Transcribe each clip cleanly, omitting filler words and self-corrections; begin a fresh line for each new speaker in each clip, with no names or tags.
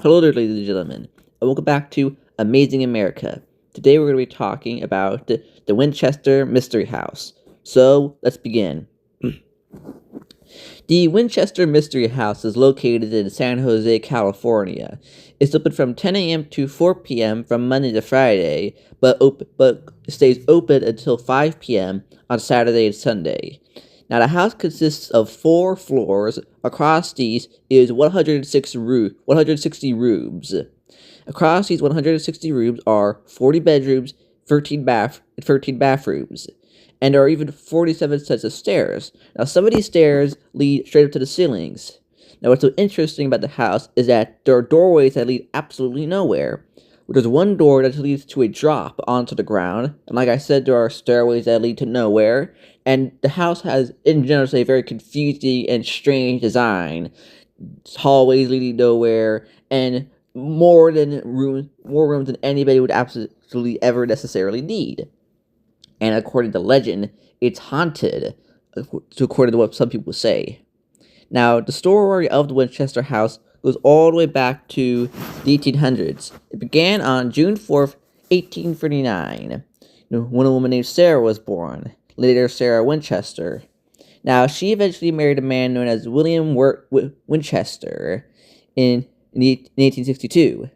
Hello there, ladies and gentlemen, and welcome back to Amazing America. Today we're going to be talking about the Winchester Mystery House. So, let's begin. The Winchester Mystery House is located in San Jose, California. It's open from 10 a.m. to 4 p.m. from Monday to Friday, but stays open until 5 p.m. on Saturday and Sunday. Now, the house consists of 4 floors. Across these is 160 rooms. Across these 160 rooms are 40 bedrooms, 13 bathrooms, and there are even 47 sets of stairs. Now, some of these stairs lead straight up to the ceilings. Now, what's so interesting about the house is that there are doorways that lead absolutely nowhere. There's one door that leads to a drop onto the ground, and like I said, there are stairways that lead to nowhere, and the house has, in general, a very confusing and strange design. Hallways leading nowhere, and more rooms than anybody would absolutely ever necessarily need. And according to legend, it's haunted, according to what some people say. Now, the story of the Winchester house goes all the way back to the 1800s. It began on June 4th, 1839, when a woman named Sarah was born, later Sarah Winchester. Now, she eventually married a man known as William Winchester in 1862.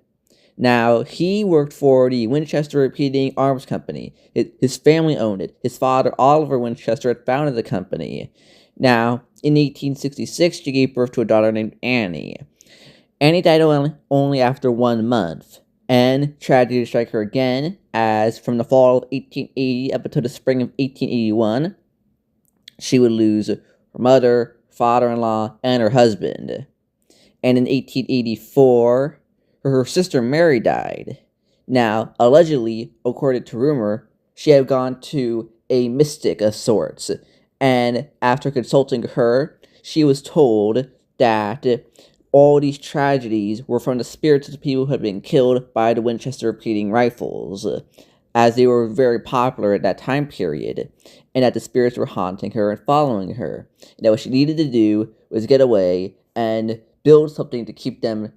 Now, he worked for the Winchester Repeating Arms Company. His family owned it. His father, Oliver Winchester, had founded the company. Now, in 1866, she gave birth to a daughter named Annie. Annie died only after 1 month, and tragedy struck her again, as from the fall of 1880 up until the spring of 1881, she would lose her mother, father-in-law, and her husband. And in 1884, her sister Mary died. Now, allegedly, according to rumor, she had gone to a mystic of sorts, and after consulting her, she was told that all these tragedies were from the spirits of the people who had been killed by the Winchester repeating rifles, as they were very popular at that time period, and that the spirits were haunting her and following her, and that what she needed to do was get away and build something to keep them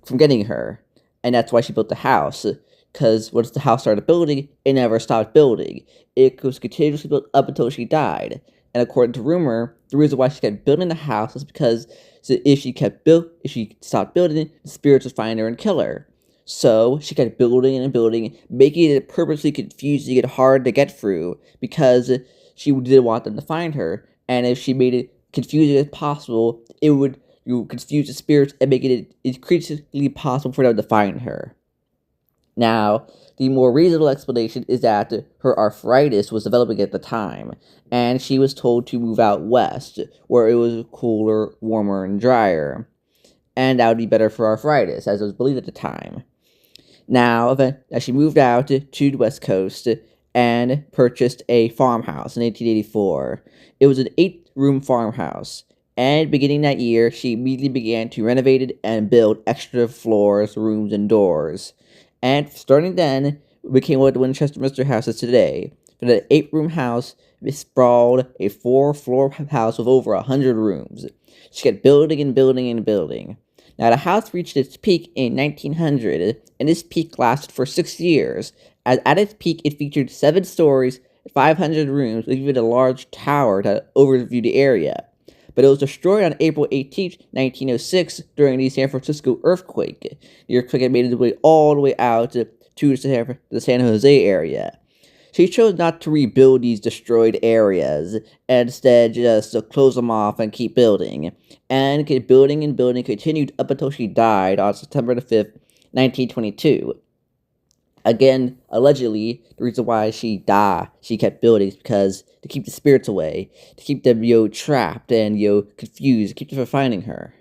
from getting her. And that's why she built the house, because once the house started building, it never stopped building. It was continuously built up until she died. And according to rumor, the reason why she kept building the house is because if she stopped building, the spirits would find her and kill her. So she kept building and building, making it purposely confusing and hard to get through, because she didn't want them to find her. And if she made it confusing as possible, it would confuse the spirits and make it increasingly possible for them to find her. Now, the more reasonable explanation is that her arthritis was developing at the time, and she was told to move out west, where it was cooler, warmer, and drier. And that would be better for arthritis, as it was believed at the time. Now, as she moved out to the West Coast and purchased a farmhouse in 1884. It was an 8-room farmhouse. And beginning that year, she immediately began to renovate it and build extra floors, rooms, and doors. And starting then, it became what the Winchester Mystery House is today. From an 8-room house, it sprawled a 4-floor house with over 100 rooms. She kept building and building and building. Now, the house reached its peak in 1900, and this peak lasted for 6 years. As at its peak, it featured 7 stories, 500 rooms, with even a large tower that overviewed the area. But it was destroyed on April 18, 1906, during the San Francisco earthquake. The earthquake had made its way all the way out to the San Jose area. She chose not to rebuild these destroyed areas, and instead just to close them off and keep building. And building and building continued up until she died on September the 5th, 1922. Again, allegedly, the reason why she kept building is because to keep the spirits away, to keep them, trapped and, confused, keep them from finding her.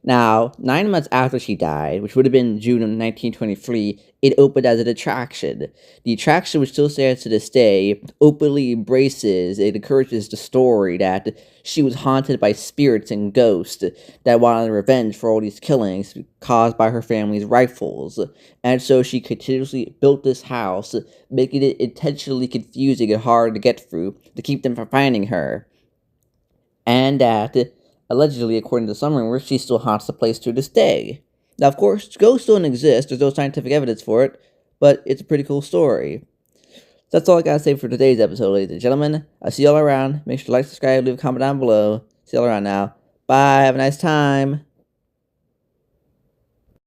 Now, 9 months after she died, which would have been June of 1923, it opened as an attraction. The attraction, which still stands to this day, openly embraces and encourages the story that she was haunted by spirits and ghosts that wanted revenge for all these killings caused by her family's rifles. And so she continuously built this house, making it intentionally confusing and hard to get through to keep them from finding her. And that, allegedly, according to some rumors, she still haunts the place to this day. Now, of course, ghosts don't exist. There's no scientific evidence for it, but it's a pretty cool story. That's all I gotta say for today's episode, ladies and gentlemen. I'll see y'all around. Make sure to like, subscribe, leave a comment down below. See y'all around now. Bye. Have a nice time.